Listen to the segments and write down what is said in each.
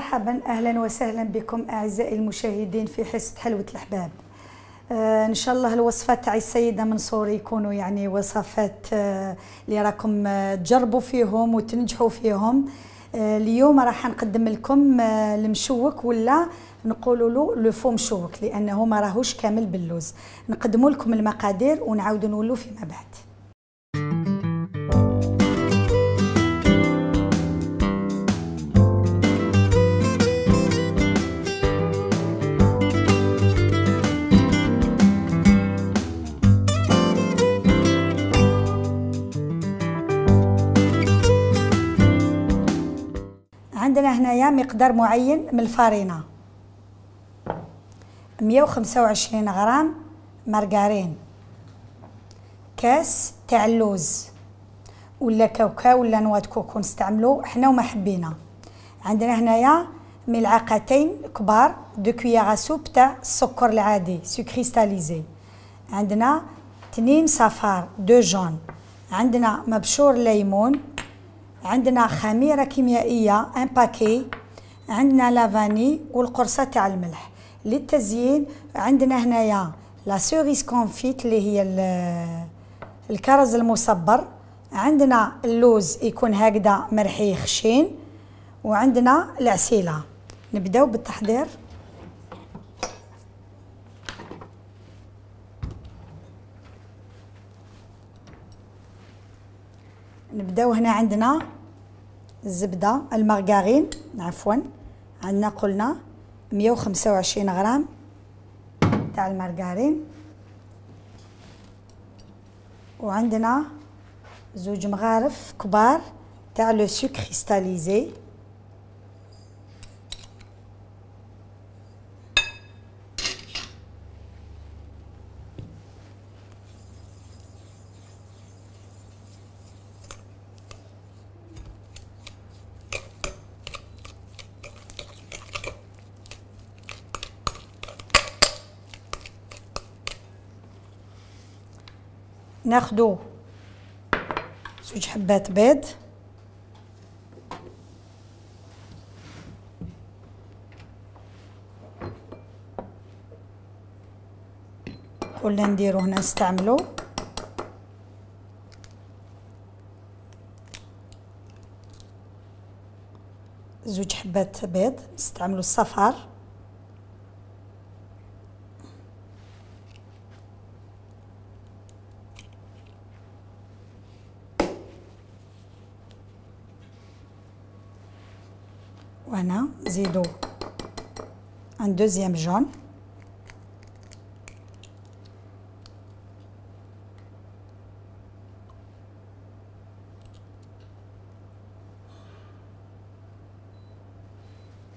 مرحبا، أهلا وسهلا بكم أعزائي المشاهدين في حصة حلوة الأحباب. إن شاء الله الوصفات تاع السيدة منصور يكونوا يعني وصفات اللي راكم تجربوا فيهم وتنجحوا فيهم. اليوم راح نقدم لكم المشوك، ولا نقولوا له لفو مشوك لأنه ما راهوش كامل باللوز. نقدموا لكم المقادير ونعاودوا نقولوا فيما بعد. عندنا هنايا مقدار معين من الفارينة، 125 غرام مارغرين، كاس تاع اللوز ولا كاوكاو ولا نواه كوكو نستعملو حنا وما حبينا. عندنا هنايا ملعقتين كبار دو كويير سوب تاع السكر العادي سو كريستاليزي. عندنا 2 صفار دو جون، عندنا مبشور ليمون، عندنا خميرة كيميائية ان باكي، عندنا لافاني والقرصة تاع الملح. للتزيين عندنا هنايا لا سوريس كونفيت اللي هي الكرز المصبر، عندنا اللوز يكون هكذا مرحي خشين، وعندنا العسيلة. نبداو بالتحضير. نبداو هنا عندنا الزبدة المارغرين عفوا، عندنا قلنا 125 غرام تاع المارغرين، وعندنا 2 مغارف كبار تاع لو سو كريستاليزي، ناخدو 2 حبات بيض، ولا نديرو هنا نستعملو 2 حبات بيض، نستعملو الصفار، وهنا نزيدو ان دوزيام جون،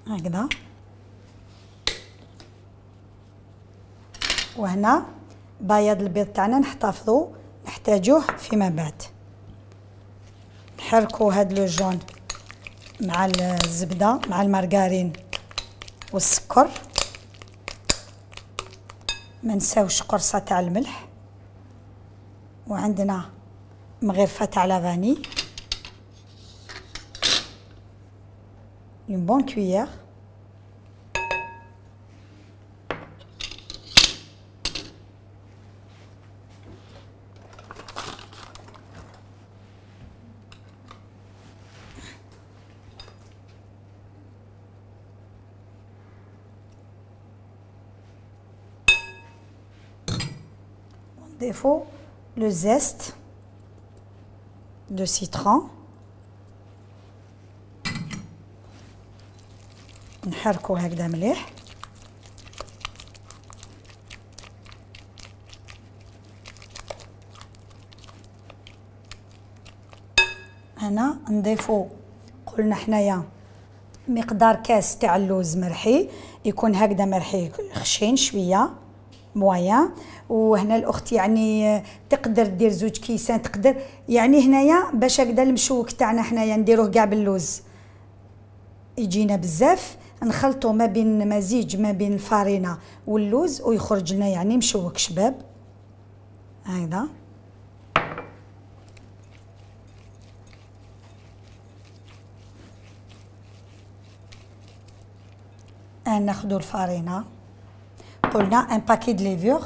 هكذا. وهنا بياض البيض تاعنا نحتفظو نحتاجوه فيما بعد. نحركو هاد لو جون مع الزبدة مع المارغرين والسكر، ما نساوش قرصة تاع الملح، وعندنا مغرفة تاع لافاني، une bonne cuillère، نضيفو لو زيست دو سيترون، نحركو هكذا مليح، هنا نضيفو قلنا حنايا مقدار كاس تاع اللوز مرحي، يكون هكذا مرحي خشين شويه مويا. وهنا الاخت يعني تقدر دير 2 كيسان، تقدر يعني هنايا باش هكذا المشوك تاعنا حنايا نديروه كاع باللوز يجينا بزاف، نخلطو ما بين مزيج ما بين الفارينة واللوز ويخرج لنا يعني مشوك شباب هكذا. ناخدو الفارينة، قلنا ان باكي د ليفور،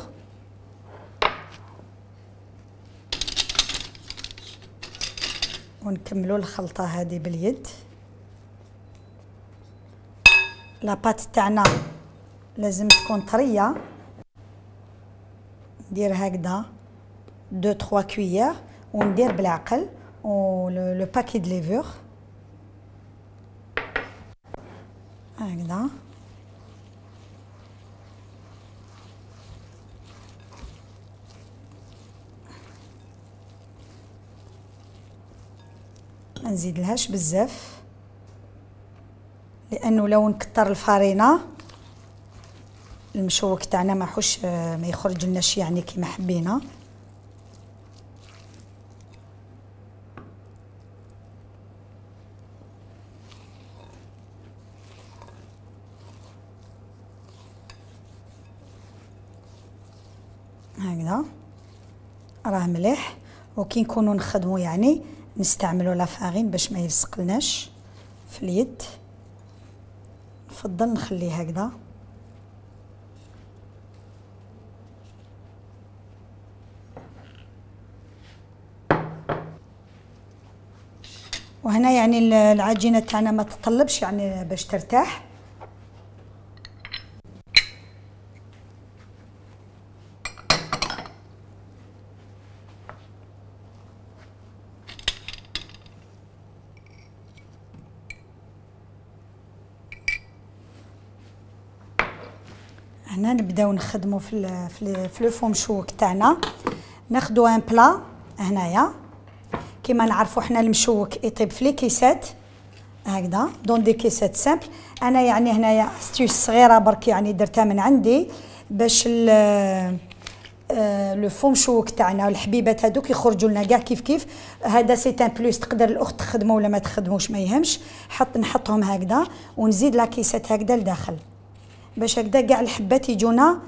ونكملو الخلطة هذه باليد. لاباط تاعنا لازم تكون طرية، ندير هكذا 2 3 كويير وندير بالعقل و لو باكي د ليفور هكذا. ما نزيدلهاش بزاف لانه لو نكتر الفارينه المشوك تاعنا ما يخرج لناش يعني كيما حبينا. هكذا راه مليح. وكي نكونوا نخدموا يعني نستعملوا لافارين باش ما يلصقلناش في اليد، نفضل نخليه هكذا. وهنا يعني العجينه تاعنا ما تطلبش يعني باش ترتاح. هنا نبداو نخدموا في لو فو مشوك تاعنا. ناخذوا ان بلا هنايا كيما نعرفوا حنا المشوك يطيب في لي كيسات هكذا دون دي كيسات سامبل. انا يعني هنايا استيوس صغيره برك يعني درتها من عندي باش لو فو مشوك تاعنا والحبيبات هذوك يخرجوا لنا كاع كيف. هذا سي ان بلوس، تقدر الاخت تخدمه ولا ما تخدموش ما يهمش. نحطهم هكذا ونزيد لا كيسات هكذا لداخل باش هكذا كاع الحبات يجونا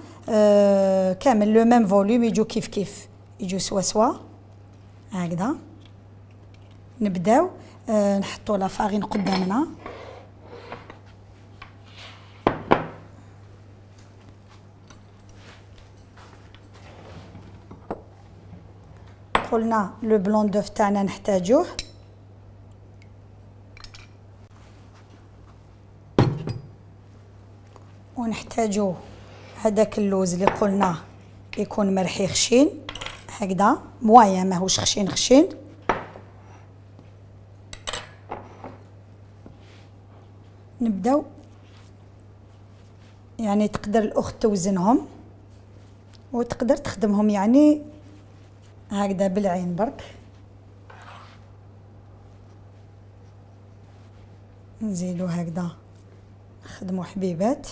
كامل لو ميم فوليوم، يجوا كيف يجوا سوا هكذا. نبداو نحطوا لا فارين قدامنا، قلنا لو بلون دوف تاعنا نحتاجوه، ونحتاجو هذاك اللوز اللي قلنا يكون مرحي خشين هكذا موايا، ماهوش خشين. نبداو يعني تقدر الاخت توزنهم وتقدر تخدمهم يعني هكذا بالعين برك. نزيدو هكذا نخدمو حبيبات.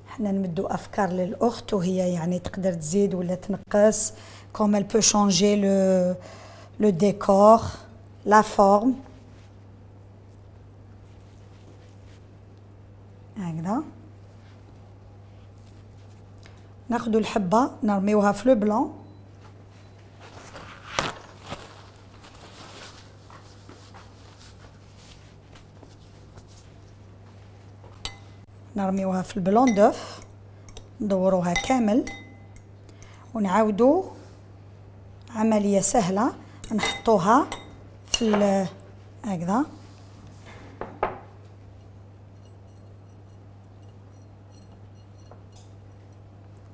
حنا نمدو افكار للاخت وهي يعني تقدر تزيد ولا تنقص كوم elle peut changer le décor la forme هكذا. ناخدو الحبه نرميوها في لو بلون، نرميوها في البلون دوف، ندوروها كامل ونعاودو عملية سهلة نحطوها في هكذا.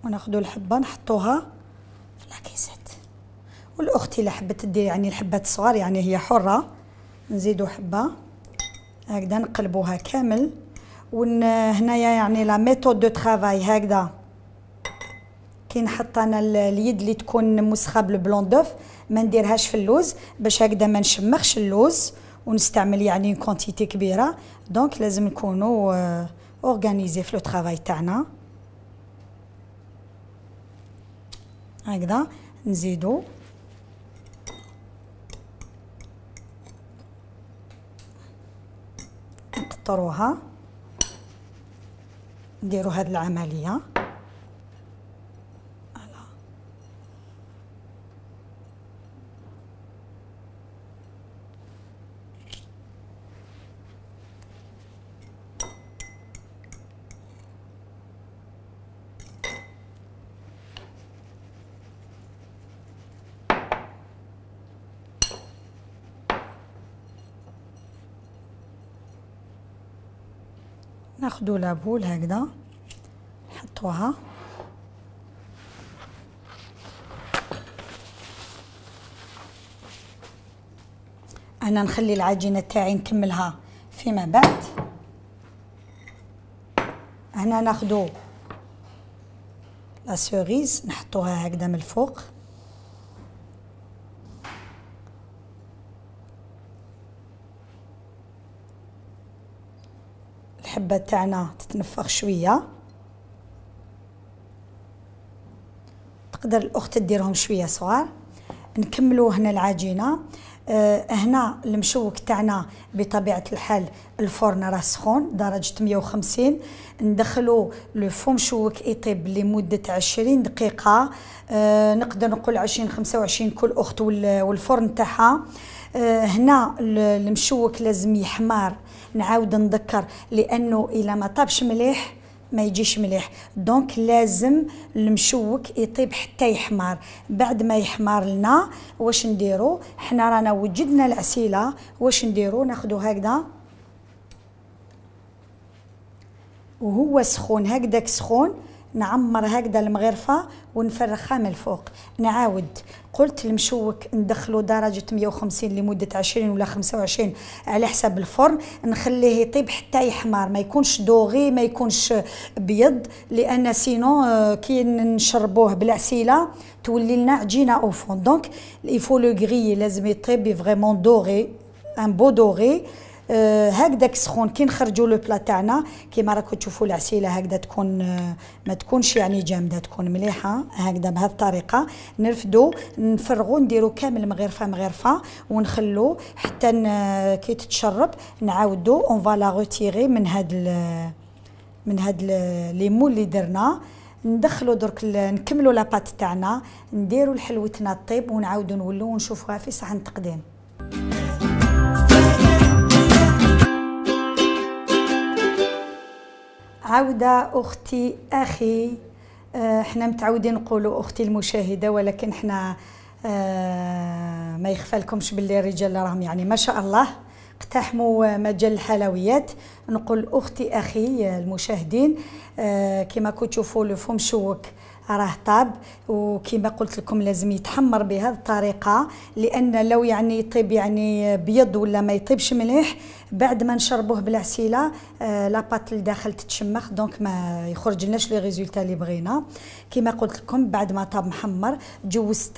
وناخدو الحبة نحطوها في لاكيسات. والاخت الا حبت دير يعني الحبات الصغار يعني هي حرة. نزيدو حبة هكذا نقلبوها كامل. هنايا يعني لا ميثود دو ترافاي هكذا كي نحط انا اليد اللي تكون مسخه بالبلون دوف ما نديرهاش في اللوز باش هكذا ما نشمخش اللوز ونستعمل يعني كونتيتي كبيره. دونك لازم نكونوا اورغانيزي في لو ترافاي تاعنا هكذا. نزيدو نقطروها، نديرو هاد العمليه ناخدو لابول هكذا نحطوها. انا نخلي العجينه تاعي نكملها فيما بعد. هنا ناخدو لا سوريز نحطوها هكذا من الفوق. الحبه تاعنا تتنفخ شويه، تقدر الاخت ديرهم شويه صغار. نكملو هنا العجينه. هنا المشوك تاعنا بطبيعه الحال الفرن راه سخون درجه 150. ندخلو لو فو مشوك يطيب لمده 20 دقيقه، نقدر نقول 20 25 كل اخت والفرن تاعها. هنا المشوك لازم يحمر، نعاود نذكر، لانه الا ما طابش مليح ما يجيش مليح. دونك لازم المشوك يطيب حتى يحمر. بعد ما يحمر لنا واش نديرو؟ حنا رانا وجدنا العسيله، واش نديرو؟ ناخدو هكذا وهو سخون، هكذاك سخون نعمر هكذا المغرفه ونفرخها من الفوق. نعاود قلت المشوك ندخلو درجه 150 لمده 20 ولا 25 على حسب الفرن. نخليه يطيب حتى يحمر، ما يكونش دوغي، ما يكونش بيض، لان سينو كي نشربوه بالعسيله تولي لنا عجينه او فون. دونك يفو لو غري لازم يطيب فريمون دوغي، ان بو دوغي. هكذاك سخون كي نخرجوا لو بلا تاعنا كيما راكم تشوفوا العسيله هكذا تكون ما تكونش يعني جامده، تكون مليحه هكذا. بهذه الطريقه نرفدوا نفرغوا نديروا كامل مغرفه ونخلو حتى كي تتشرب نعاودوا اون فا لا روتيري من هاد ليمون اللي درنا. ندخلوا درك نكملوا لاباط تاعنا، نديروا الحلوتنا طيب ونعاودوا نولوا ونشوفوها في صحن تقديم. عودة أختي أخي. احنا متعودين نقولوا أختي المشاهدة، ولكن احنا ما يخفالكمش باللي الرجال راهم يعني ما شاء الله اقتحموا مجال الحلويات. نقول أختي أخي المشاهدين، كما كنتوا تشوفوا لو فو مشوك راه طاب، وكما قلت لكم لازم يتحمر بهذه الطريقه، لان لو يعني يطيب يعني بيض ولا ما يطيبش مليح بعد ما نشربوه بالعسيله لاباط لداخل تتشمخ، دونك ما يخرج لناش لي ريزولتا اللي بغينا. كما قلت لكم بعد ما طاب محمر جوزت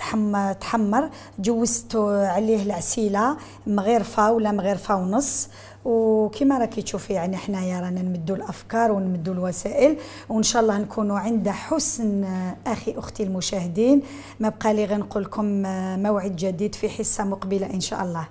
تحمر، جوزت عليه العسيله مغرفه ولا مغرفه ونص. وكما راكي تشوفي يعني حنايا رانا نمدوا الافكار ونمدوا الوسائل، وان شاء الله نكونوا عند حسن اخي اختي المشاهدين. ما بقى لي غير نقول لكم موعد جديد في حصه مقبله ان شاء الله.